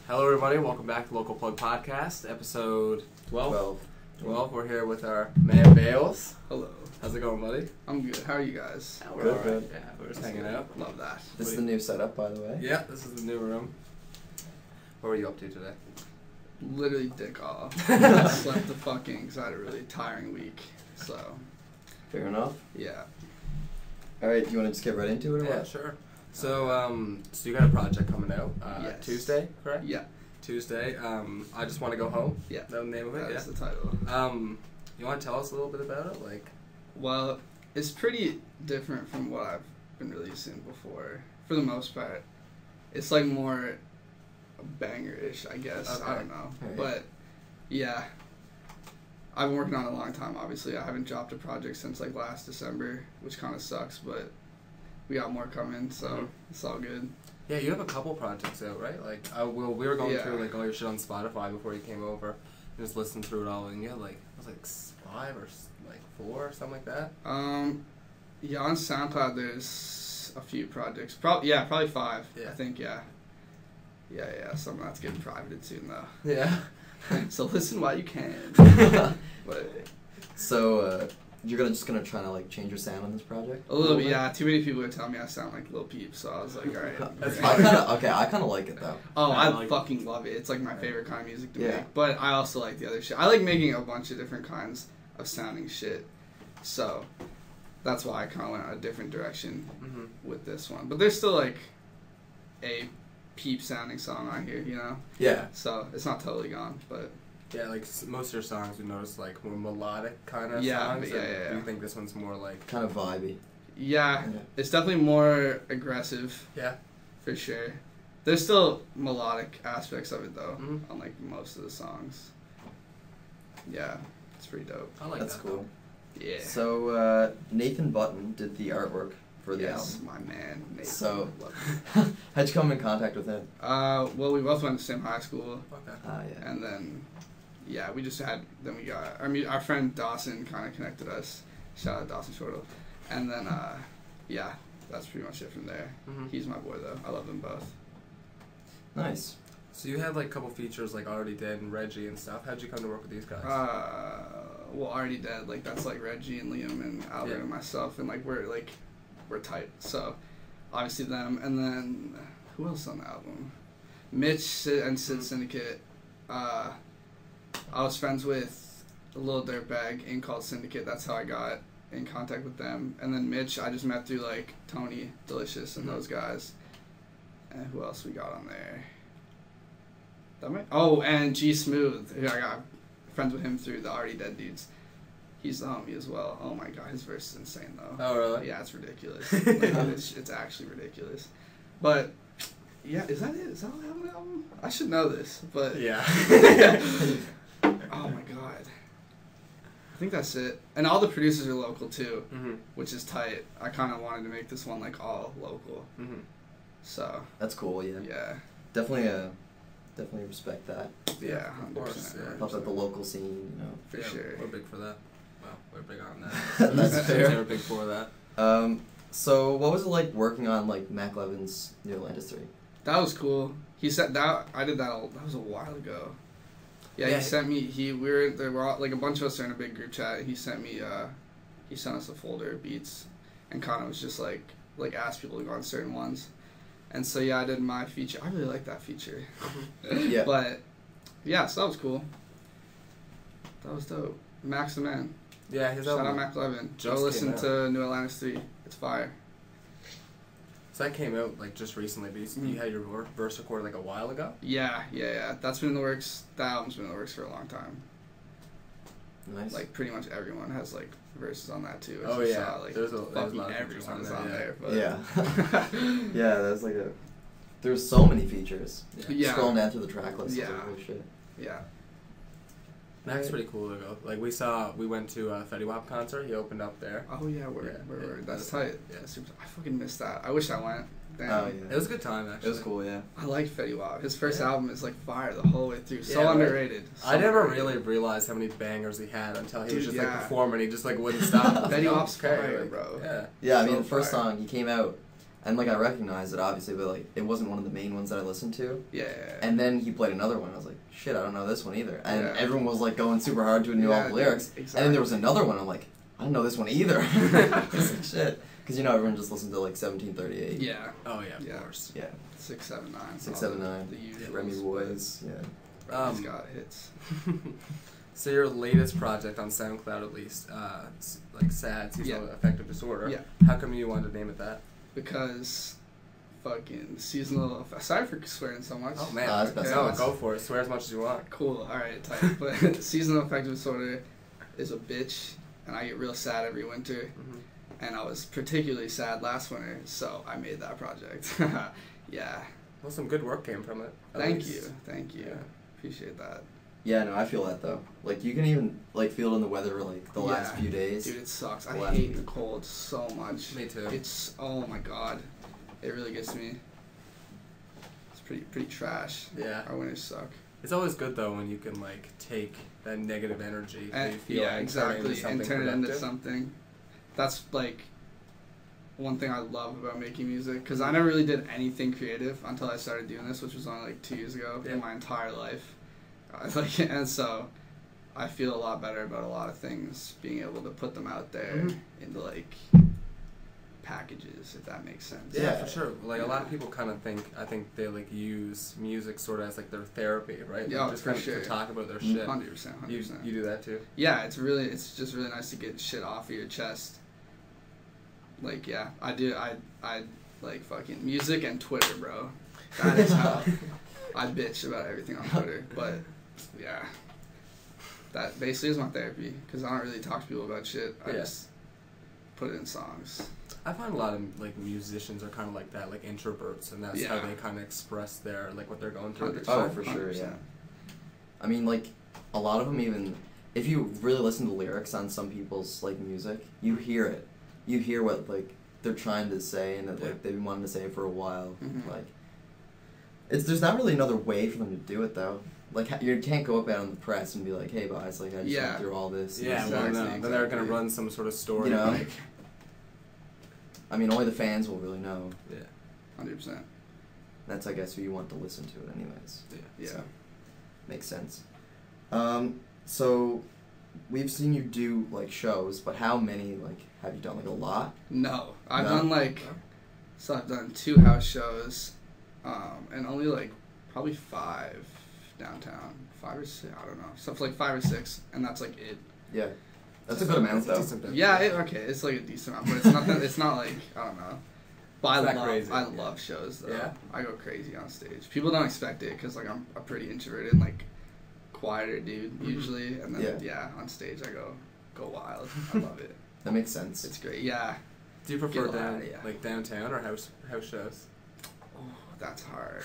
Hello everybody, welcome back to Local Plug Podcast, episode 12. 12. We're here with our man Bales. Hello. How's it going, buddy? I'm good. How are you guys? Yeah, we're Good, all right. good. Yeah, we're just hanging out. Love that. This is the new setup, by the way. Yeah, this is the new room. What were you up to today? Literally dick off. I slept the fucking because I had a really tiring week. So, Fair enough. yeah. All right, you want to just get right into it or Yeah, what? sure. So you got a project coming out Yes. Tuesday, correct? Yeah. Tuesday. I Just Want to Go Home. Yeah. Is that the name of it? That's Yeah. the title. You want to tell us a little bit about it? Like, Well, it's pretty different from what I've been releasing before. For the most part, it's like more banger-ish, I guess. Okay. I don't know, Right. but yeah. I've been working on it a long time. Obviously, I haven't dropped a project since like last December, which kind of sucks, but we got more coming, so it's all good. yeah, you have a couple projects out, right? Like, we were going Yeah. through like all your shit on Spotify before you came over, and just listened through it all, and you had like it was like 5 or like 4 or something like that. Yeah, on SoundCloud there's a few projects. Probably 5. Yeah. I think, yeah. Some of that's getting privated soon though. Yeah. So listen while you can. But So, you're just gonna try to like change your sound on this project? a little bit, yeah. Too many people are telling me I sound like Lil Peep, so I was like, all right. That's I kind of like it though. Oh, I I like fucking love it. It's like my favorite kind of music to Yeah. make. But I also like the other shit. I like making a bunch of different kinds of sounding shit. So that's why I kind of went a different direction Mm-hmm. with this one. But there's still like a Peep sounding song on here, you know? Yeah. So it's not totally gone, but Yeah, like most of your songs, we noticed like more melodic kind of Yeah, songs. yeah, and yeah, Do you yeah. think this one's more like? Kind of vibey. yeah, Yeah. it's definitely more aggressive Yeah. for sure. There's still melodic aspects of it though, Mhm. on like most of the songs. Yeah, it's pretty dope. I like That's that. cool. Yeah. So, Nathan Button did the artwork for the yes, album. my man. Nathan. So- Love him. How'd you come in contact with him? Well, we both went to the same high school, Okay. Yeah. and then, yeah, we just had. Then we got. Our friend Dawson kind of connected us. Shout out Dawson Shortle. And then, yeah, that's pretty much it from there. Mm-hmm. He's my boy though. I love them both. Nice. So you had like a couple features like Already Dead and Reggie and stuff. How'd you come to work with these guys? Well, Already Dead, like that's like Reggie and Liam and Albert Yeah. and myself, and like we're tight. So obviously them, and then who else on the album? Mitch and Sid Syndicate. I was friends with a little dirtbag in called Syndicate. That's how I got in contact with them. And then Mitch, I just met through like Tony Delicious and Mhm. those guys. And who else we got on there? Oh, and G Smooth. Who I got friends with him through the Already Dead dudes. He's the homie as well. Oh my god, his verse is insane though. Oh really? Yeah, it's ridiculous. Like, it's actually ridiculous. But yeah, is that it? Is that all I have on the album? I should know this, but Yeah. oh my god. I think that's it. And all the producers are local too, Mm-hmm. which is tight. I kind of wanted to make this one like all local. Mm-hmm. So That's cool. Yeah. yeah, Definitely respect that. yeah, of 100%. course. Yeah. Helps out the local scene, you know. For Yeah, sure. We're big for that. Well, we're big on that. That's fair. We're big for that. So what was it like working on like Mac Levin's New Atlantis 3? That was cool. He said that I did that. That was a while ago. Yeah, Yeah. he sent me. There were all, like a bunch of us are in a big group chat. He sent me. He sent us a folder of beats, and kind of was just like asked people to go on certain ones, and so yeah, I did my feature. I really like that feature. Yeah. But yeah, so that was cool. That was dope. Max the man. Yeah, his Shout out album. Mac Levin. just Go listen came to New Atlantis 3. It's fire. So that came out like just recently, but you had your verse recorded like a while ago. Yeah. That's been in the works. That album's been in the works for a long time. Nice. Like pretty much everyone has like verses on that too. Oh, As you yeah. saw, like There's a fucking lot of features everyone on is there, on yeah. there. But Yeah. Yeah, there's like there's so many features. Yeah. Scrolling down through the track list. Yeah. Holy shit. yeah. Mac's pretty cool to go. Like we went to a Fetty Wap concert. He opened up there. Oh yeah, word. Yeah. That's tight. Yeah. That's super, I fucking missed that. I wish I went. Damn. Oh yeah. It was a good time actually. It was cool. Yeah. I like Fetty Wap. His first Yeah. album is like fire the whole way through. So Yeah, right. underrated. So I never underrated. really realized how many bangers he had until he was Dude, just yeah. like performing. He just like wouldn't stop. Fetty Wap's Okay, fire, like, bro. Yeah. Yeah. I mean, So the first fire. song he came out, and like I recognized it obviously, but like it wasn't one of the main ones that I listened to. Yeah. And then he played another one. I was like, shit, I don't know this one either. And Yeah. everyone was like going super hard to knew all the lyrics. Exactly. And then there was another one. I'm like, I don't know this one either. I was like, shit, because everyone just listened to like 1738. Yeah. Oh yeah, Yeah. of course. Yeah. 679. 679. The usual. Remy Boys. Yeah. He's got hits. So your latest project on SoundCloud, at least, like Sad Seasonal Affective Disorder. Yeah. How come you wanted to name it that? Because fucking seasonal. Sorry for swearing so much. Oh man, that's best. no, go for it. Swear as much as you want. Cool. All right, tight. But seasonal affective disorder is a bitch, and I get real sad every winter. Mm-hmm. And I was particularly sad last winter, so I made that project. Yeah. Well, some good work came from it. Thank you. Yeah. Appreciate that. Yeah, no, I feel that though. Like you can even like feel it in the weather like the last few days. Dude, it sucks. I Last hate week. the cold so much. Me too. It's oh my god, it really gets me. It's pretty trash. Yeah. Our winters suck. It's always good though when you can like take that negative energy that you feel Yeah, and exactly, turn and turn it into productive. something. That's like one thing I love about making music, because I never really did anything creative until I started doing this, which was only like 2 years ago in my entire life. And so I feel a lot better about a lot of things, being able to put them out there into like packages, if that makes sense. Yeah, for sure. Like a lot of people kind of I think they like use music sort of as like their therapy, right? Yeah, Like, just for kind of sure. to talk about their shit. 100%. You do that too. Yeah, it's just really nice to get shit off of your chest. Like, yeah, I do. I like fucking music and Twitter, bro. That is how I bitch about everything on Twitter. But yeah, that basically is my therapy, because I don't really talk to people about shit. I just put it in songs. I find a lot of like musicians are kind of like that, like introverts, and that's how they kind of express their like what they're going through. At the Oh, time. for sure, 100%. yeah. I mean, like a lot of them, even if you really listen to lyrics on some people's like music, you hear it. You hear what like they're trying to say, and that like they've been wanting to say for a while. Like, there's not really another way for them to do it though. Like you can't go up out on the press and be like, "Hey, guys, like I just went through all this." Yeah, Exactly, well, no, then they're gonna run some sort of story. You know? Like, I mean, only the fans will really know. yeah, 100%. That's, I guess, who you want to listen to it, anyways. Yeah. So, makes sense. So, we've seen you do like shows, but how many like have you done? Like a lot? No, I've No? done like, so I've done 2 house shows, and only like probably 5 downtown, 5 or 6, I don't know, stuff like 5 or 6, and that's like it. Yeah, that's a good amount though. Yeah, okay, it's like a decent amount, but it's not that, it's not like, I don't know. But It's not crazy, I love shows though. Yeah? I go crazy on stage. People don't expect it, because like I'm a pretty introverted and like quieter dude usually, and then on stage I go wild. I love it. That makes sense. It's great. Yeah. Do you prefer Get a lot, yeah. like downtown or house shows? Oh, that's hard.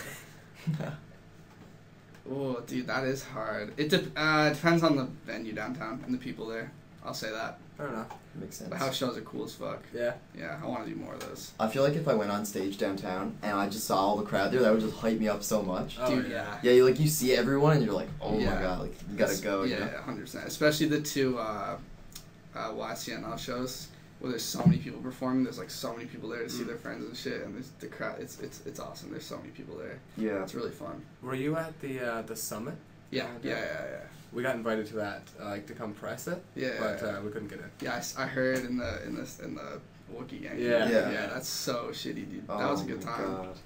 Oh, dude, that is hard. It depends on the venue downtown and the people there. I'll say that. Fair enough. Makes sense. But house shows are cool as fuck. Yeah. Yeah, I want to do more of those. I feel like if I went on stage downtown and I just saw all the crowd there, that would just hype me up so much. Oh, Dude, yeah. Yeah, you see everyone and you're like, oh my god, like you gotta go. Yeah, You know? 100%. Especially the 2 YCNL shows where there's so many people performing. There's like so many people there to see their friends and shit, and there's the crowd. It's awesome. There's so many people there. Yeah. It's really fun. Were you at the summit? Yeah. We got invited to that, like to come press it. Yeah. But we couldn't get in. Yeah, I heard in the Wookiee gang. Yeah. Yeah, that's so shitty, dude. That was a good my time. God.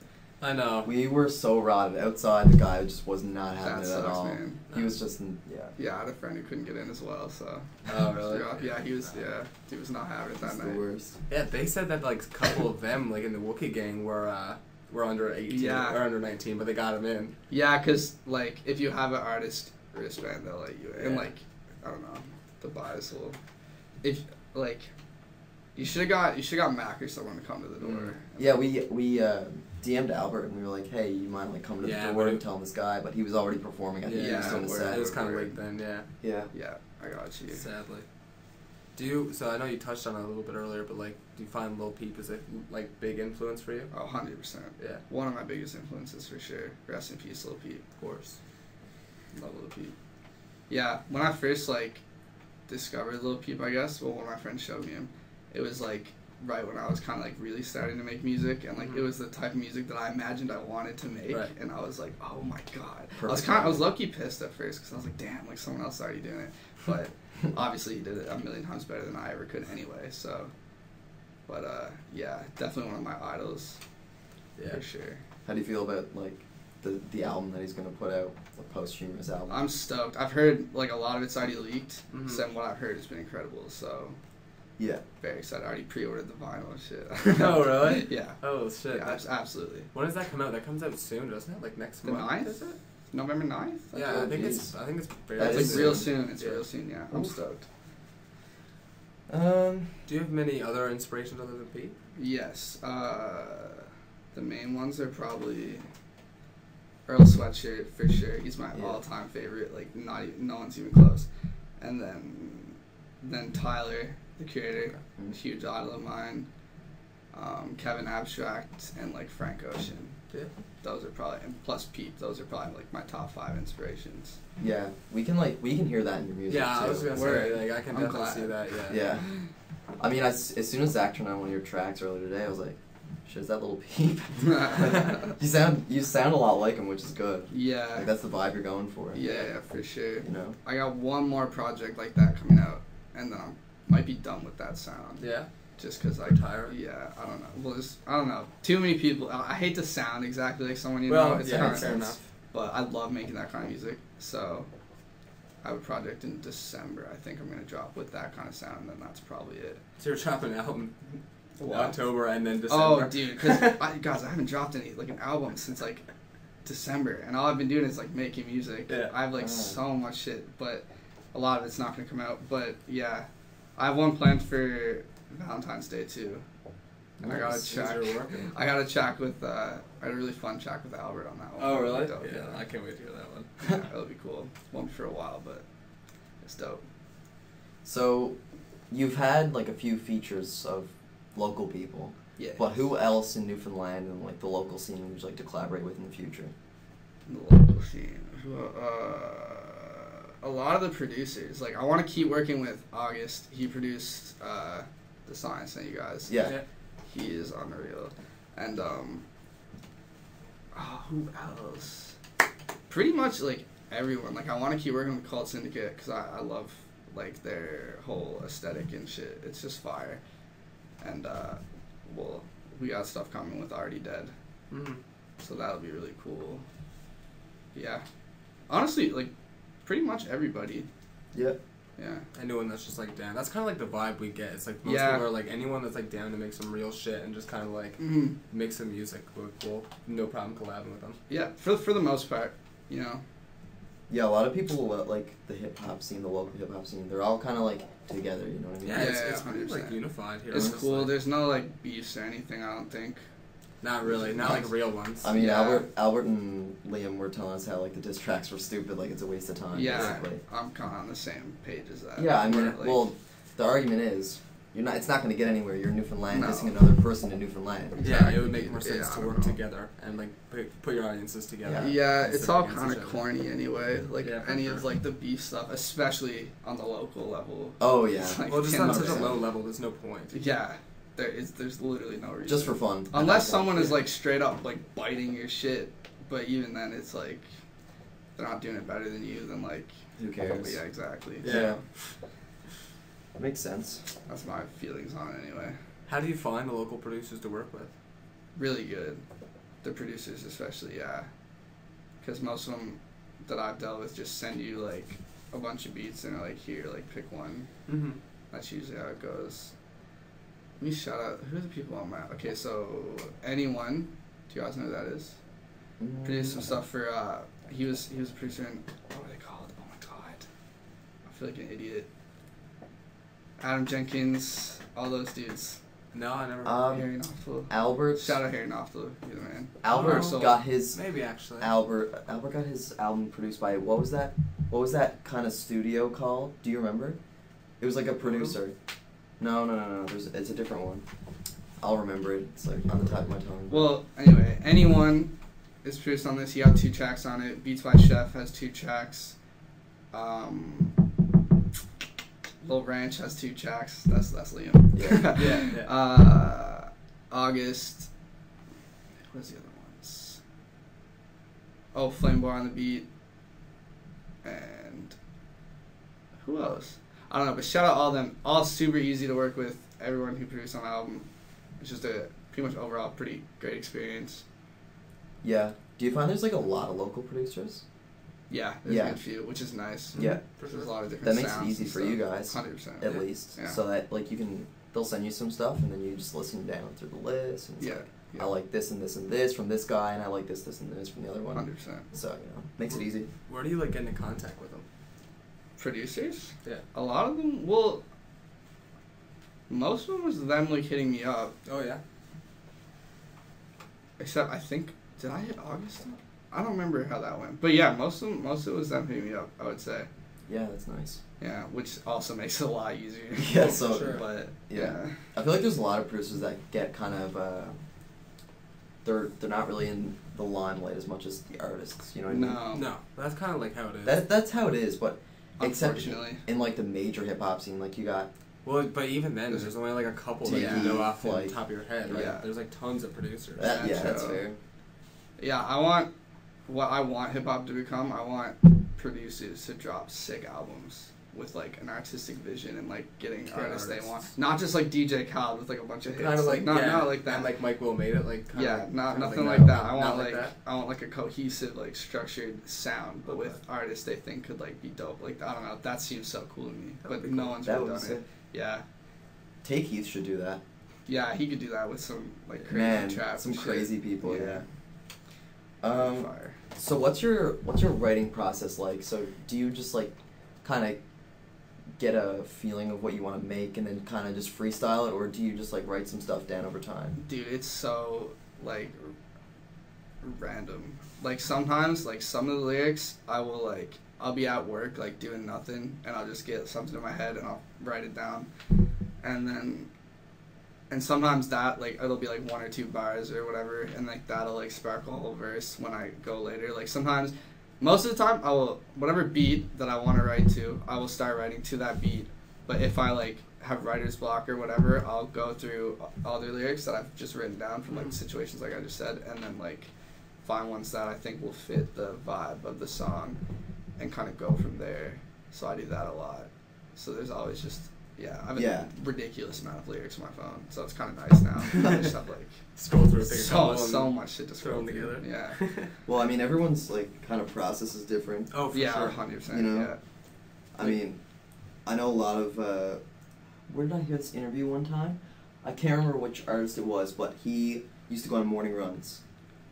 I know. We were so rotted outside. The guy just was not having That it at sucks, all. man. He was just Yeah, I had a friend who couldn't get in as well, so. Oh, really? Yeah, he was not having it that It's the night. worst. Yeah, they said that like a couple of them, like in the Wookiee gang, were under 18 or under 19, but they got him in. Yeah, because, like, if you have an artist wristband, they'll let you in. And, like, I don't know, the bias will. If, like, you should have got Mac or someone to come to the door. Yeah, we DM'd Albert and we were like, hey, you mind like coming to the door and telling this guy? But he was already performing. I think he was doing a set. It was kind of late then, Yeah. Yeah, I got you. Sadly. So I know you touched on it a little bit earlier, but like, do you find Lil Peep is a like big influence for you? Oh, 100%. Yeah. One of my biggest influences for sure. Rest in peace, Lil Peep. Of course. Love Lil Peep. Yeah, when I first like discovered Lil Peep, I guess, well, when my friend showed me him, it was like right when I was kind of like really starting to make music, and like it was the type of music that I imagined I wanted to make, Right. and I was like, oh my god. Perfect. I was low-key pissed at first because I was like, damn, like someone else is already doing it, but obviously he did it a million times better than I ever could anyway. So, but yeah, definitely one of my idols, for sure. How do you feel about like the album that he's gonna put out, the posthumous album? I'm stoked. I've heard like a lot of it's already leaked, Mhm. so what I've heard has been incredible. So Yeah. very excited. I already pre-ordered the vinyl and shit. Oh, really? Yeah. Oh shit. Yeah, absolutely. When does that come out? That comes out soon, doesn't it? Like next The month. 9th? Is it? November 9th? Yeah, Oh, I think geez. it's very That It's is like real soon. soon. It's real soon, yeah. I'm Oof. stoked. Do you have many other inspirations other than Pete? Yes. The main ones are probably Earl Sweatshirt for sure. He's my Yeah. all-time favorite. Like no one's even close. And then Tyler, the creator, Mhm. huge idol of mine. Kevin Abstract and like Frank Ocean. Yeah. Those are probably, and plus Pete. Those are probably like my top 5 inspirations. Yeah, we can hear that in your music Yeah, too. I was gonna Word. say, like, I can I'm definitely glad. see that. Yeah. Yeah. I mean, as soon as Zach turned on one of your tracks earlier today, I was like, shit, is that little Peep? You sound a lot like him, which is good. Yeah. Like that's the vibe you're going for. Yeah, for sure. You know. I got one more project like that coming out, and then I might be done with that sound. Yeah. Just because I Retire. Yeah, I don't know. Well, I don't know. Too many people. I hate to sound exactly like someone you know. Well, It's yeah, hard, fair enough. but I love making that kind of music. So I have a project in December. I think I'm gonna drop with that kind of sound, and then that's probably it. So you're dropping an album in What? October and then December. Oh, dude, because guys, I haven't dropped an album since like December, and all I've been doing is like making music. Yeah. I have like Oh. so much shit, but a lot of it's not gonna come out. But yeah, I have one planned for Valentine's Day too, and I got a Nice. track. Things are working. I got a track with I had a really fun track with Albert on that one. Oh, really? Dope, Yeah, I can't wait to hear that one. yeah, it'll be cool. Won't for a while, but it's dope. So, you've had like a few features of local people, Yeah. but who else in Newfoundland and like the local scene would you like to collaborate with in the future? The local scene. A lot of the producers. Like, I want to keep working with August. He produced the song I sent you guys. Yeah. He is unreal. And, who else? Pretty much, like, everyone. Like, I want to keep working with Cult Syndicate because I love, like, their whole aesthetic and shit. It's just fire. And, well, we got stuff coming with Already Dead. Mm-hmm. So that'll be really cool. Yeah. Honestly, like, pretty much everybody. Yeah. Yeah. Anyone that's just like down. That's kind of like the vibe we get. It's like most Yeah. people are like anyone that's like down to make some real shit and just kind of like Mm-hmm. make some music. We're cool. No problem collabing with them. Yeah, for the most part, you know. Yeah, a lot of people like the hip hop scene, the local hip hop scene. They're all kind of like together. You know what I mean? Yeah, it's Yeah, pretty like 100%. unified here. It's honestly. cool. There's no, like, beefs or anything, I don't think. Not really. Not like real ones. I mean, Yeah. Albert and Liam were telling us how like the diss tracks were stupid, like it's a waste of time. Yeah, Basically. I'm kind of on the same page as that. Yeah, I mean, Like, well, the argument is it's not going to get anywhere. You're in Newfoundland No. dissing another person in Newfoundland. Yeah, Exactly. it would make more Yeah, sense I to don't work know. together and like put your audiences together. Yeah, instead it's all against kind each of other. corny anyway. Like, Yeah, for any sure. of, like, the beef stuff, especially on the local level. Oh yeah, It's like, Well, just on such a 10%. low level, there's no point. Yeah, there's literally no reason. just for fun. Unless someone is like straight up like biting your shit, but even then it's like they're not doing it better than you. Then like Who cares? Yeah, exactly. Yeah. So, Makes sense. that's my feelings on it anyway. How do you find the local producers to work with? Really good, the producers especially, yeah. Because most of them that I've dealt with just send you like a bunch of beats and are like, here, like pick one. Mm-hmm. That's usually how it goes. Let me shout out, who are the people on my, okay, so Anyone, do you guys know who that is? Produced some stuff for, he was a producer in, what are they called? Oh my god. I feel like an idiot. Adam Jenkins, all those dudes. No, I never. Harry Knopfler. Albert. Shout out Harry Knopfler, he's the man. Albert Oh. got his Maybe actually. Albert got his album produced by what was that kind of studio called? Do you remember? It was like a producer. No. It's a different one. I'll remember it. It's like on the top of my tongue. Well, anyway, Anyone is produced on this. He got 2 tracks on it. Beats by Chef has 2 tracks. Little Ranch has 2 tracks. That's Liam. Yeah. Yeah. August. What's the other ones? Oh, Flame Bar on the Beat. And who else? I don't know, but shout out all them. All super easy to work with. Everyone who produced on the album. It's just a pretty much overall pretty great experience. Yeah. Do you find there's like a lot of local producers? Yeah, there's Yeah. a good few, which is nice. Yeah. For There's sure. a lot of different That makes it sounds easy and for stuff. you guys. 100%. At Yeah. least, Yeah. so that like they'll send you some stuff, and then you just listen down through the list. And it's Yeah. like, Yeah. I like this and this and this from this guy, and I like this and this from the other one. 100%. So makes it easy. Where do you like get into contact with them? Producers? Yeah. A lot of them, well, most of them was them like hitting me up. Oh yeah. Except I think, did I hit August? I don't remember how that went. But yeah, most of it was them hitting me up, I would say. Yeah, that's nice. Yeah, which also makes it a lot easier. Yeah, so Sure. But yeah. I feel like there's a lot of producers that get kind of they're not really in the limelight as much as the artists. You know what I mean? No. No, that's kind of like how it is. That's how it is, but except Unfortunately. in like the major hip hop scene, like you got Well, but even then, there's only like a couple that you Yeah. know off Like- the top of your head, right? Yeah. There's like tons of producers. that. Yeah, Yeah, that's true. fair. Yeah, what I want hip hop to become, I want producers to drop sick albums with like an artistic vision and like getting Get artists they artists. want. Not just like DJ Khaled with like a bunch of hits. Kind of like not like that. And like Mike Will made it like. Kinda, Yeah, not kinda nothing like like that. I Not want that. I want like a cohesive, like structured sound, but with Okay. artists they think could like be dope. Like I don't know, that seems so cool to me. That But would be no cool. one's That really would done be it. Yeah, Take Heath should do that. yeah, he could do that with some like crazy Man, trap. some and shit. crazy people. Yeah. Fire. So what's your writing process like? So do you just like kind of get a feeling of what you want to make and then kind of just freestyle it, or do you just like write some stuff down over time? Dude, it's so like random. Like sometimes, like some of the lyrics, I'll be at work like doing nothing, and I'll just get something in my head and I'll write it down, and sometimes that like it'll be like 1 or 2 bars or whatever, and like that'll like spark a whole verse when I go later. Like sometimes, most of the time, I will whatever beat that I want to write to, I will start writing to that beat. But if I like have writer's block or whatever, I'll go through all the lyrics that I've just written down from like situations like I just said, and then like find ones that I think will fit the vibe of the song, and kind of go from there. So I do that a lot. So there's always just I have a ridiculous amount of lyrics on my phone, so it's kind of nice now. I just have like Scroll through, pick a couple so and much shit to throw scroll them through. together. Yeah, Well, I mean, everyone's like kind of process is different. Oh, for yeah, sure. 100%. You know? Yeah. I mean, I know a lot of. Where did I hear this interview one time? I can't remember which artist it was, but he used to go on morning runs,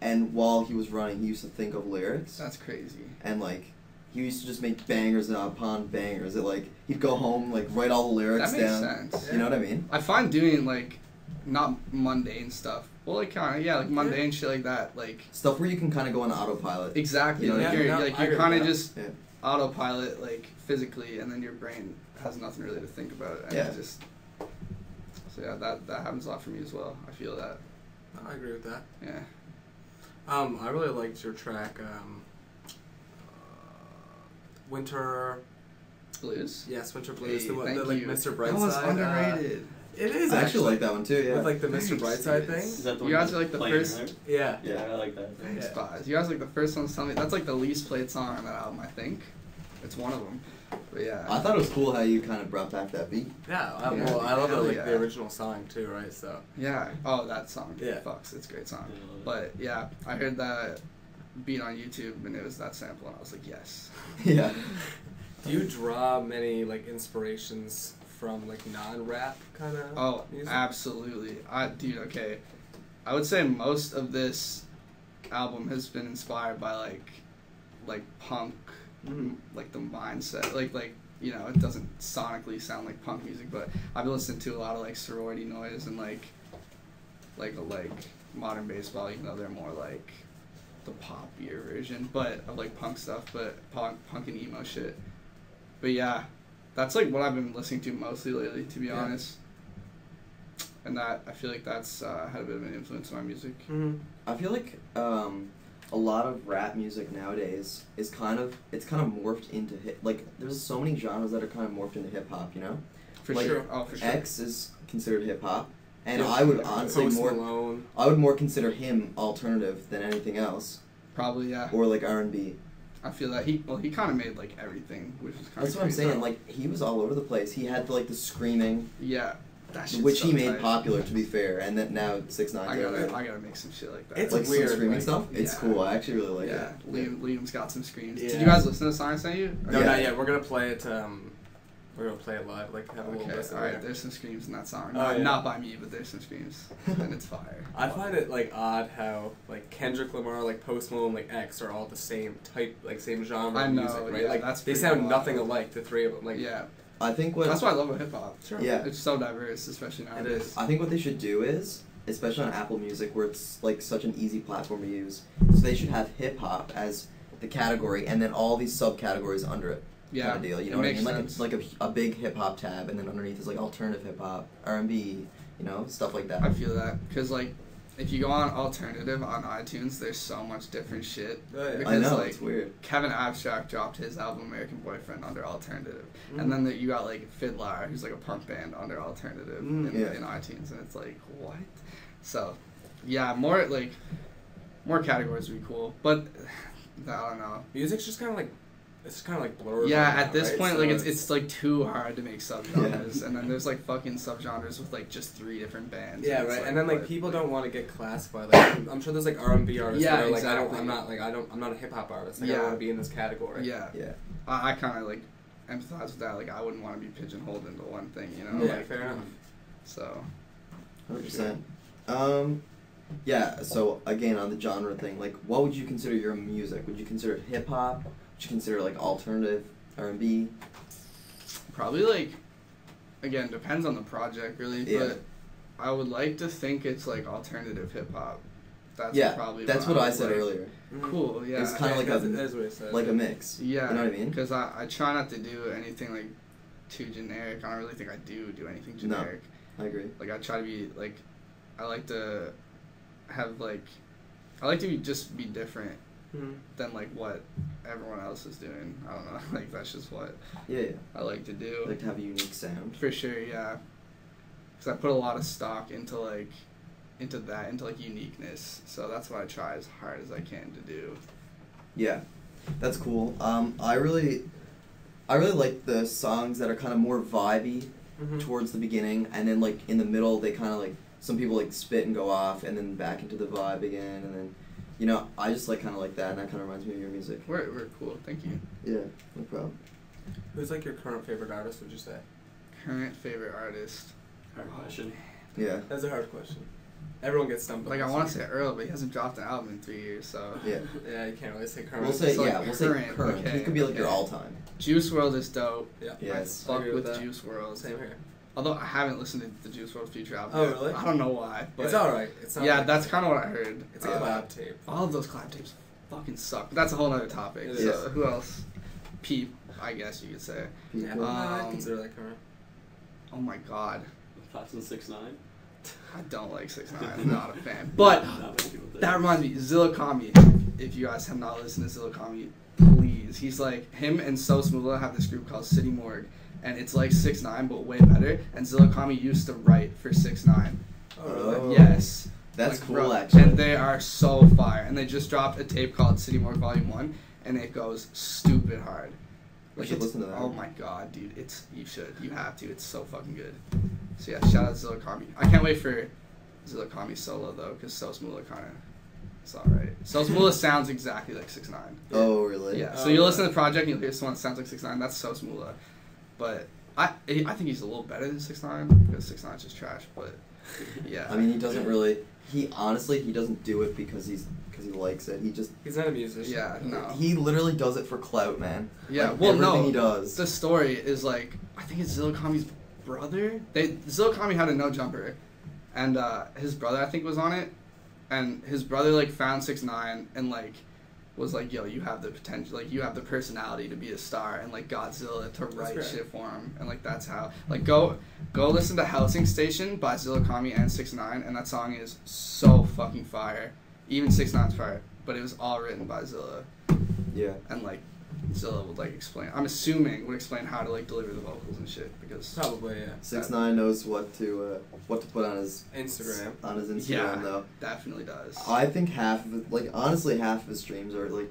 and while he was running, he used to think of lyrics, That's crazy. and like he used to just make bangers upon bangers. It like he'd go home, like write all the lyrics That makes down. sense. You know what I mean? I find doing like not mundane stuff. Well, like kind of like mundane shit like that. Like Stuff where you can kind of go on autopilot. exactly. You know Like what I you're mean? like I you're agree kind of with that. just Yeah. autopilot like physically, and then your brain has nothing really to think about it. And Yeah. it just so yeah, that happens a lot for me as well. I feel that. No, I agree with that. Yeah. I really liked your track, Winter. Blues. Yes, Winter Blues. Hey, the one, thank the, like you. Mr. That Brightside. was underrated. It is I actually like that one too. Yeah. With like the Mr. Thanks, Brightside dude. thing. Is that the You one guys are like the playing, first- right? Yeah. Yeah, I like that. Thanks, Yeah. guys. You guys are like the first ones telling me that's like the least played song on that album. I think it's one of them. But yeah. I thought it was cool how you kind of brought back that beat. Yeah, Yeah. well, I love Hell like yeah. the original song too, right? So Yeah. Oh, that song. Yeah. Fucks. It's a great song. Yeah, I love it. But yeah, I heard that beat on YouTube and it was that sample, and I was like, yes. Yeah. do you draw many like inspirations from like non-rap kind of Oh, music? absolutely. Dude, okay. I would say most of this album has been inspired by like punk, Mhm. like the mindset, like you know, it doesn't sonically sound like punk music, but I've listened to a lot of like sorority noise and like modern baseball, even though they're more like the poppier version, but of like punk stuff, but punk and emo shit. But yeah, that's like what I've been listening to mostly lately, to be Yeah. honest. And that I feel like that's had a bit of an influence on my music. Mhm. I feel like a a lot of rap music nowadays is kind of morphed into like there's so many genres that are kind of morphed into hip hop, you know? For like, sure. Oh, for sure. X is considered hip hop, and Yeah, I would like honestly Post more Malone. I would more consider him alternative than anything else, Probably, yeah. or like R&B. I feel that he kind of made like everything, which is kind of That's what I'm saying. Like he was all over the place. He had like the screaming, yeah, that shit's which so he made tight. popular, to be fair, and then now 6ix9ine. I gotta make some shit like that. It's like weird, some screaming like- stuff. It's Yeah. cool. I actually really like yeah, it. Liam's got some screams. Yeah. Did you guys listen to the song I sent you? No, Yeah. not yet. We're gonna play it. We're gonna play it live. Like have a little Okay, listen. alright, there. there's some screams in that song. Oh, Not, yeah. not by me, but there's some screams. And it's fire. I find it like odd how like Kendrick Lamar, like Post Malone, like X are all the same type, like same genre I of know, music, right? yeah, like that's they pretty sound wild. nothing alike, the three of them. Like Yeah. I think what That's why I love hip hop. Sure. Yeah. It's so diverse, especially nowadays. is. I think what they should do is, especially on Apple Music, where it's like such an easy platform to use, so they should have hip hop as the category, and then all these subcategories under it. Yeah. Kind of deal. You it know what I makes mean? Like sense. it's like a big hip hop tab, and then underneath is like alternative hip hop, R&B, you know, stuff like that. I feel that because like if you go on alternative on iTunes, there's so much different shit. Oh, yeah. Because, I know like, it's weird. Kevin Abstract dropped his album American Boyfriend under alternative, Mhm. and then you got like Fiddler, who's like a punk band under alternative Yeah. in iTunes, and it's like what? So, yeah, more categories would be cool, but I don't know. music's just kind of like it's kind of like blurred. Yeah, right at now, this right? point, So like it's like too hard to make subgenres, Yeah. and then there's like fucking subgenres with like just 3 different bands. Yeah, and it's right. And then like what? people don't want to get classified. Like I'm sure there's like R&B artists Yeah, that are like exactly. I'm not a hip hop artist. Like, I Yeah. don't want to be in this category. Yeah, Yeah. I kind of like empathize with that. Like I wouldn't want to be pigeonholed into one thing, you know? Yeah, like, fair enough. So 100%. Yeah. So again, on the genre thing, like, what would you consider your music? Would you consider it hip hop? Would you consider like alternative R&B? probably like, again, depends on the project really, Yeah. but I would like to think it's like alternative hip hop. That's Yeah, probably that's what I would said like. earlier. Mhm. Cool, yeah. It's kinda like that's what it said. Like a mix. Yeah, You know what I mean? because I try not to do anything like too generic. I don't really think I do anything No. generic. I agree. Like I try to be like, I like to have like, I like to be different Mhm. than like what everyone else is doing. I don't know. Like that's just what Yeah. I like to do. I like to have a unique sound. For sure, yeah. Because I put a lot of stock into like uniqueness. So that's what I try as hard as I can to do. Yeah, that's cool. I really like the songs that are kind of more vibey Mhm. towards the beginning, and then like in the middle they kind of like some people like spit and go off, and then back into the vibe again, and then you know I just like kind of like that, and that kind of reminds me of your music. We're cool. Thank you. Yeah, no problem. Who's like your current favorite artist? Would you say? Current favorite artist. Hard question. Yeah, That's a hard question. Everyone gets stumped. Like on I this want one. to say Earl, but he hasn't dropped an album in 3 years. So yeah. Yeah, you can't really say current. We'll say So, like, yeah. We'll say current, current. okay, He could be like your okay. all time. Juice WRLD is dope. Yeah. Yes. I fuck agree with with that. Juice WRLD. Same here. Although I haven't listened to the Juice WRLD Future album. Oh, yet. really? I don't know why. But It's alright. It's not. yeah, like- that's kind of what I heard. It's a collab tape. All of those collab tapes fucking suck. But that's a whole other topic. It So is. who else? Peep, I guess you could say. Yeah, Cool. I'd consider that current. Oh my god, Thoughts on 6ix9ine? I don't like 6ix9ine. I'm not a fan. But Not many people think. that reminds me, Zilla Kami. If you guys have not listened to Zilla Kami, please. He's like him and So Smoola have this group called City Morgue, and it's like 6ix9ine but way better. And Zilla Kami used to write for 6ix9ine. Oh, really? Oh. Yes. That's Like, cool, bro, actually. And they are so fire. And they just dropped a tape called City Morgue Volume 1, and it goes stupid hard. We should it's- listen to that. Oh my god, dude. You should. You have to. It's so fucking good. So yeah, shout out Zilla Kami. I can't wait for Zilla Kami solo, though, because So Smoola kind of... It's alright. So Smoola sounds exactly like 6ix9ine. Oh really? Yeah, so Oh, you yeah. listen to the project and you'll hear someone that sounds like 6ix9ine. That's So Smoola. But I think he's a little better than 6ix9ine, because 6ix9ine's just trash, but yeah. I mean, he doesn't really. He honestly, he doesn't do it because he likes it. He just He's not a musician. Yeah, no. he literally does it for clout, man. Yeah, Like, well, everything no. he does. The story is like, I think it's Zilla Kami's brother. Zilla Kami had a No Jumper, and his brother I think was on it, and his brother like found 6ix9ine and like was like, yo, you have the potential, like you have the personality to be a star, and like Godzilla to write great. shit for him, and like that's how like go listen to Housing Station by Zilla Kami and 6ix9ine, and that song is so fucking fire. Even 6ix9ine's fire. but it was all written by Zilla, Yeah. and like Zilla would like explain. I'm assuming would explain how to like deliver the vocals and shit because Probably, yeah. 6ix9ine knows what to put on his Instagram. yeah, though. definitely does. I think half of it, like honestly, half of his streams are like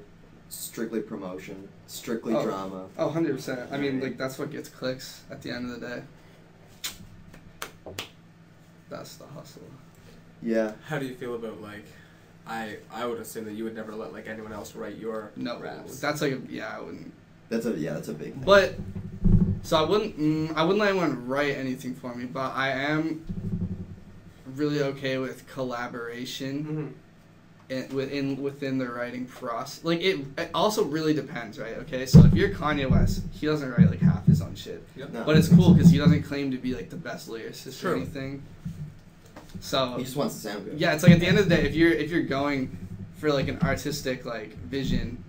strictly promotion, strictly drama. Oh, 100%. I mean, like that's what gets clicks at the end of the day. That's the hustle. Yeah. How do you feel about like, I would assume that you would never let like anyone else write your raps. That's like I wouldn't. That's a big thing. But so I wouldn't let anyone write anything for me, but I am really okay with collaboration within the writing process. Like it also really depends, right? Okay, so if you're Kanye West, he doesn't write like half his own shit. Yep. No. But it's cool because he doesn't claim to be like the best lyricist True. or anything. So He just wants to sound good. yeah, it's like at the end of the day, if you're going for like an artistic like vision,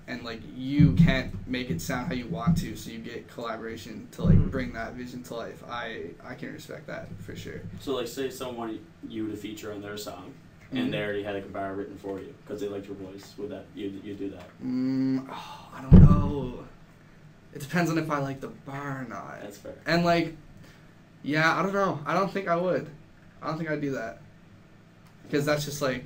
and like you can't make it sound how you want to, so you get collaboration to like bring that vision to life. I can respect that for sure. So like, say someone wanted you to feature on their song, and they already had a bar written for you because they liked your voice. Would that you do that? I don't know. It depends on if I like the bar or not. That's fair. And like, yeah, I don't know. I don't think I would. I don't think I'd do that. Because that's just like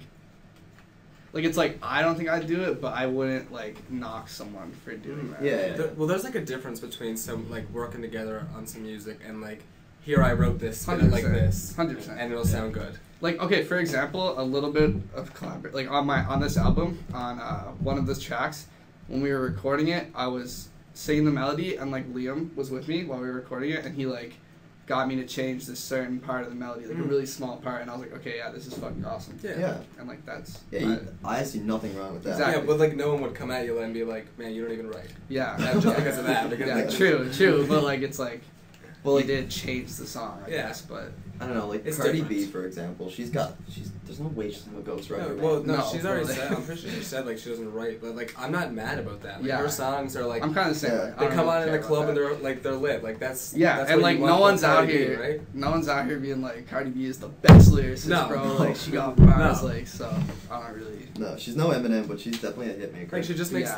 it's like I don't think I'd do it, but I wouldn't like knock someone for doing that. Yeah. Well, there's like a difference between some like working together on some music and like, here I wrote this, spin it like this, 100%, and it'll sound good. Like, okay, for example, a little bit of collaborate. Like on this album, on one of the tracks, when we were recording it, I was singing the melody, and like Liam was with me while we were recording it, and he like got me to change this certain part of the melody, like a really small part, and I was like, okay, yeah, this is fucking awesome. Yeah. And like that's I see nothing wrong with that. Exactly. Yeah, but like no one would come at you and be like, man, you don't even write. yeah. Just because of that. Because Yeah, like, true, but like it's like, Well, we like, did change the song, I Yeah. guess, but I don't know, like It's Cardi different. B, for example, there's no way she's a ghostwriter. No, well, no, No, she's already well, said. I'm pretty sure she said like she doesn't write, but like I'm not mad about that. Like Yeah. her songs are like I'm kind of the same Yeah. way. I they don't come really on in care the club about and they're lit. Like that's yeah, that's and what like you no want one's from out Cardi B, here, right? no one's out here being like Cardi B is the best lyricist, No. bro. No. Like she got bars, No. like so. I don't really. No, she's no Eminem, but she's definitely a hitmaker. Like she just makes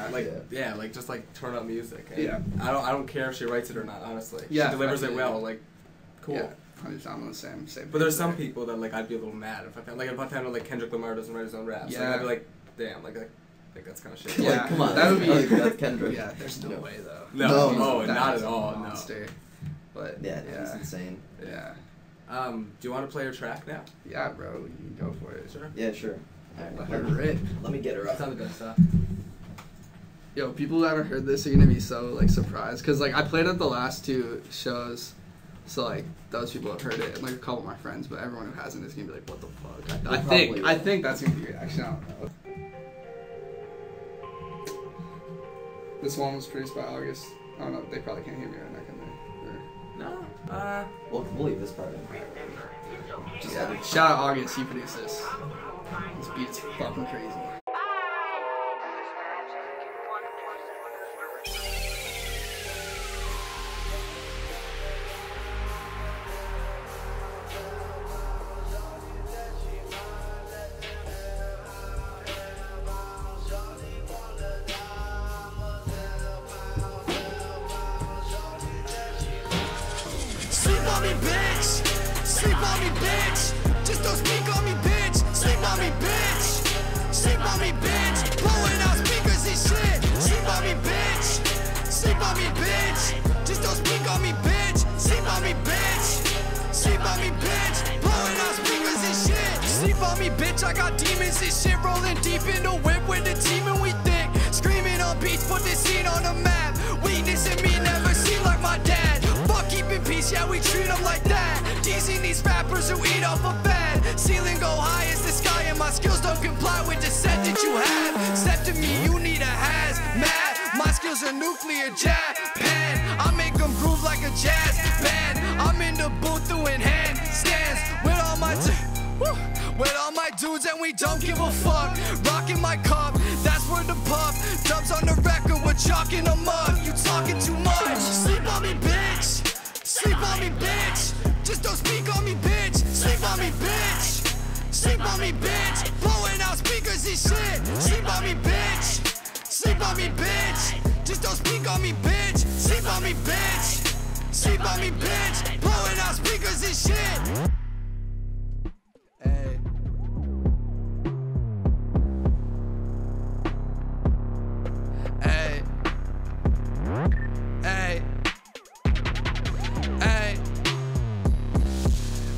Yeah. like just like turn up music. And Yeah. I don't care if she writes it or not. Honestly, Yeah, she delivers it definitely. well. Like cool. Yeah, I'm on the same. But there's page some there. people that like I'd be a little mad if I found like Kendrick Lamar doesn't write his own raps. Yeah. Like, I'd be like, damn, like that's kind of shit. Yeah, Like, come on, that would be. like, that's Kendrick. Yeah, there's no No. way though. No, No, That not is at a all. Monster. But Yeah, he's insane. yeah, Do you want to play your track now? yeah, bro, you can go for it. Sure. Yeah, sure. Let her rip. Let me get her It's up. uh, not the best stuff. Yo, people who haven't heard this are gonna be so like surprised because like I played at the last two shows, so like those people have heard it and like a couple of my friends, but everyone who hasn't is gonna be like, what the fuck? I probably think that's gonna be your reaction. I don't know. This one was produced by August. I don't know. They probably can't hear me right now, can they? Or- No. We'll leave this part in. Just Yeah. Shout out August. He produced this. This beat's fucking crazy. Sleep on me, bitch. Sleep on me, bitch. Just don't speak on me, bitch. Sleep on me, bitch. Sleep on me, bitch. Blowing out speakers and shit. Sleep on me, bitch. Sleep on me, bitch. Just don't speak on me, bitch. Sleep on me, bitch. Sleep on me, bitch. Blowing out speakers and shit. Sleep on me, bitch. I got demons and shit rolling deep in the whip with the team and we thick. Screaming on beats, put this scene on the map. Weakness in me never seemed like my dad. Fuck keeping peace, yeah, we treat them like that. Teasing these rappers who eat off a fad. Ceiling go high as the sky, and my skills don't comply with the set that you have. Step to me, you need a hazmat. My skills are nuclear Japan. I make them groove like a jazz band. I'm in the booth doing handstands with all my with all my dudes, and we don't give a fuck. Rocking my cup, that's where the puff. Dubs on the record, we're chalking them up. You talking too much. Sleep on me, bitch. Sleep on me, bitch. Just don't speak on me, bitch. Sleep on me, bitch. Sleep Sleep on me, bitch. Blowing out speakers and shit. Sleep on me, bitch. Sleep on me, bitch. Just don't speak on me, bitch. Sleep on me, bitch. Sleep on me, bitch. Blowing out speakers and shit. Hey. Hey. Hey. Hey.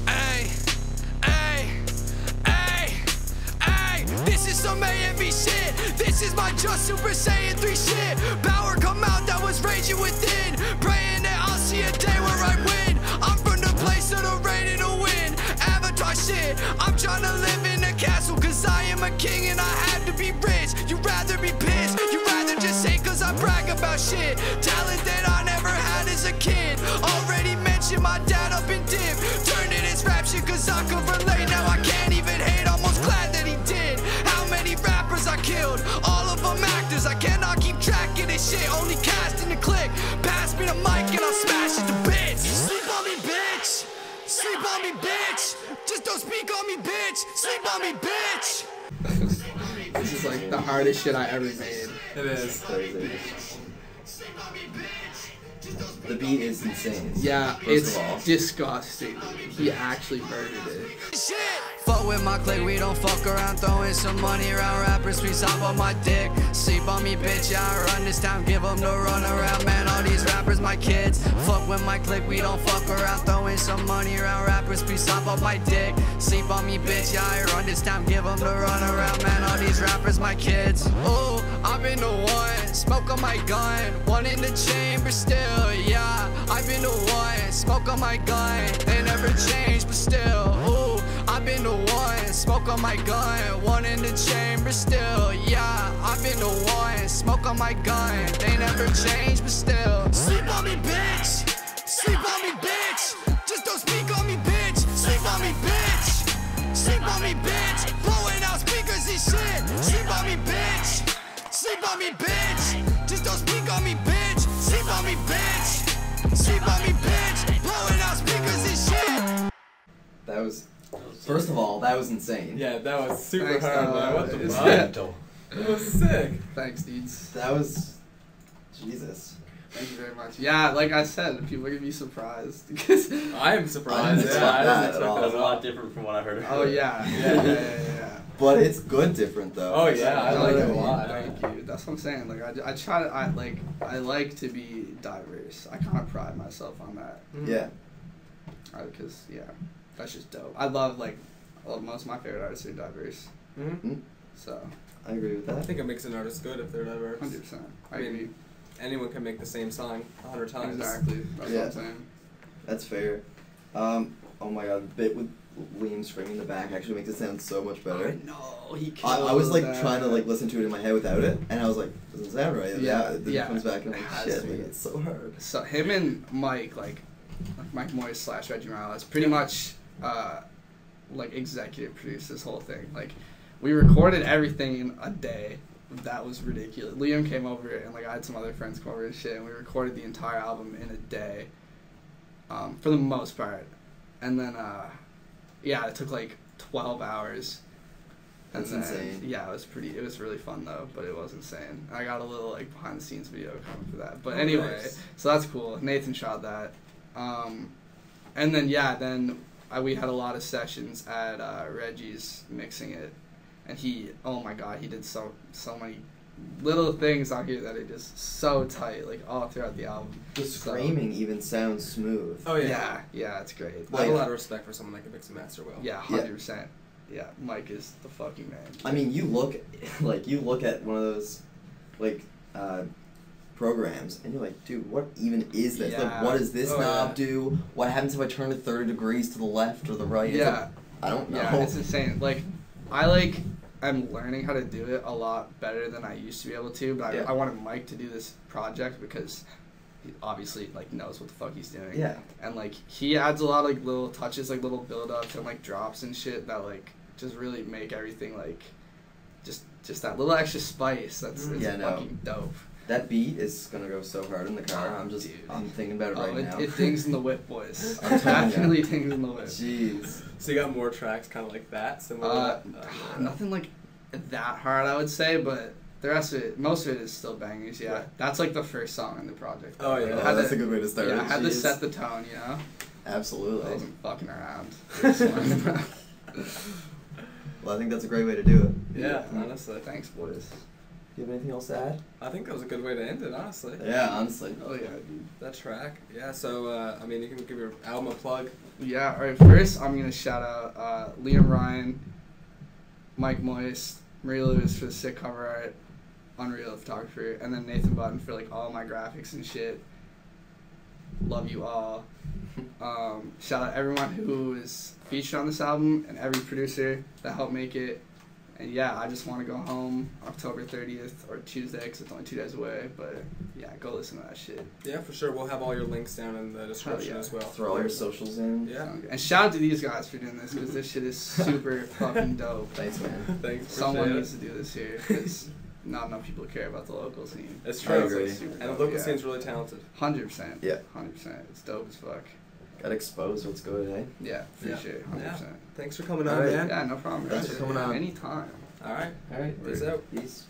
Hey. Hey. Hey. Hey. This is some A&B shit. This is my Just Super Saiyan 3 shit. Power come out that was raging within. Praying that I'll see a day where I win. I'm from the place of the ready to win. Avatar shit. I'm trying to live in a castle cause I am a king and I have to be rich. You'd rather be pissed. You'd rather just say cause I brag about shit. Talent that I never had as a kid. Already mentioned my dad up in dip. Turned it as rap shit cause I could relate. Now I can't even hate. Almost glad that he did. How many rappers I killed? All of them actors. I cannot keep track of this shit. Only casting the click. Pass me the mic and I'll smash it to bits. Sleep on me, bitch. Sleep on me, bitch. Just don't speak on me, bitch. Sleep on me, bitch. This is like the hardest shit I ever made. It is. Crazy. Sleep on me, bitch. Just don't speak The beat is insane. Yeah, First it's of all. disgusting. He actually murdered it. shit. Fuck with my clique, we don't fuck around. Throwing some money around rappers, please hop on my dick. Sleep on me, bitch, yeah, I run this town. Give them the run around, man, all these rappers my kids. Fuck with my clique, we don't fuck around. Throwing some money around rappers, please hop on my dick. Sleep on me, bitch, yeah, I run this town. Give them the run around, man, all these rappers my kids. Ooh, I've been the one, smoke on my gun. One in the chamber still, yeah. I've been the one, smoke on my gun. They never change, but still, ooh. I've been the one, smoke on my gun. One in the chamber still, yeah. I've been the one, smoke on my gun. They never change, but still. Sleep on me, bitch. Sleep on me, bitch. Just don't speak on me, bitch. Sleep on me, bitch. Sleep on me, bitch. Blowing out speakers and shit. Sleep on me, bitch. Sleep on me, bitch. Just don't speak on me, bitch. Sleep on me, bitch. Sleep on me, bitch. Blowing out speakers and shit. That was. First of all, that was insane. Yeah, that was super Thanks, hard, Noah. man. What the It's fuck? mental. It was sick. Thanks, dudes. That was. Jesus. Thank you very much. Yeah, like I said, people are gonna be surprised because. I am I surprised. didn't Yeah, I expect that didn't at expect all. that That was at a lot all. different from what I heard. Oh yeah, yeah. But it's good different though. Oh, yeah, I like it a Thank you, lot. Thank you. That's what I'm saying. Like I try to, I like to be diverse. I kind of pride myself on that. Yeah. Because that's just dope. I love most of my favorite artists are diverse. Mm-hmm. So I agree with I that. think it makes an artist good if they're diverse. 100%. I I mean, agree. Anyone can make the same song 100 times. Exactly. That's what Yeah. I'm saying. That's fair. Oh my god, the bit with Liam screaming in the back actually makes it sound so much better. No, he I was like killed that. trying to like listen to it in my head without it, and I was like, doesn't sound right. And Yeah, then yeah. it comes back and I'm It like, has shit, to like, be. it's so hard. So him and Mike, like Mike Moyes / Reggie Morales, pretty much like executive produced this whole thing. Like we recorded everything in a day. That was ridiculous. Liam came over and like I had some other friends come over and shit, and we recorded the entire album in a day, for the most part. And then it took like 12 hours. And That's then, insane. Yeah, it was really fun though, but it was insane. I got a little like behind the scenes video coming for that. But Oh, anyway, nice. so that's cool. Nathan shot that. And then we had a lot of sessions at Reggie's mixing it. And oh my god, he did so many little things out here that are just so tight, like all throughout the album. The So- screaming even sounds smooth. Oh, yeah. Yeah, it's great. I have a Like- lot of respect for someone that can mix and master well. Yeah, 100%. Yeah, Mike is the fucking man. I mean, you look at one of those, like, programs, and you're like, dude, what even is this? Like, Yeah. what does this Oh, knob yeah. do? What happens if I turn it 30 degrees to the left or the right? It's Yeah. like, I don't know. Yeah, it's insane. Like, I'm learning how to do it a lot better than I used to be able to, but Yeah. I wanted Mike to do this project because he obviously, like, knows what the fuck he's doing. Yeah. And, like, he adds a lot of, like, little touches, like, little build-ups and, like, drops and shit that, like, just really make everything, like, just that little extra spice. That's it's Yeah, no. fucking dope. That beat is gonna go so hard in the car. I'm thinking about it right now. It dings in the whip, boys. I'm telling ya. Definitely dings in the whip. Jeez. So you got more tracks kind of like that, similar. To that? Nothing like that hard, I would say, but the rest of it, most of it is still bangers. Yeah, Yeah. That's like the first song in the project. Oh, yeah. I had That's to- a good way to start. Yeah, I had to Jeez. set the tone, you know. I Absolutely. wasn't fucking around. Well, I think that's a great way to do it. Yeah, honestly. Thanks, boys. Do you have anything else to add? I think that was a good way to end it, honestly. Yeah, honestly. Oh yeah, dude. That track. Yeah, so, I mean, you can give your album a plug. Yeah, alright, first I'm gonna shout out Liam Ryan, Mike Moist, Marie Lewis for the sick cover art, Unreal photographer, and then Nathan Button for like all my graphics and shit. Love you all. Shout out everyone who is featured on this album and every producer that helped make it. And yeah, I just want to go home October 30th or Tuesday because it's only 2 days away. But yeah, go listen to that shit. Yeah, for sure. We'll have all your links down in the description yeah. as well. Throw all your socials in. Yeah. And shout out to these guys for doing this because this shit is super fucking dope. Thanks, man. Thanks. Someone appreciate needs to do this here because not enough people care about the local scene. It's I true. agree. And the local scene's really talented. 100%. Yeah. 100%. It's dope as fuck. Got exposed. Let's go today. Yeah, for Yeah. sure. 100%. Yeah. Thanks for coming All on, right. man. Yeah, no problem. Thanks for coming on. Anytime. All right. All right. Peace out. Peace.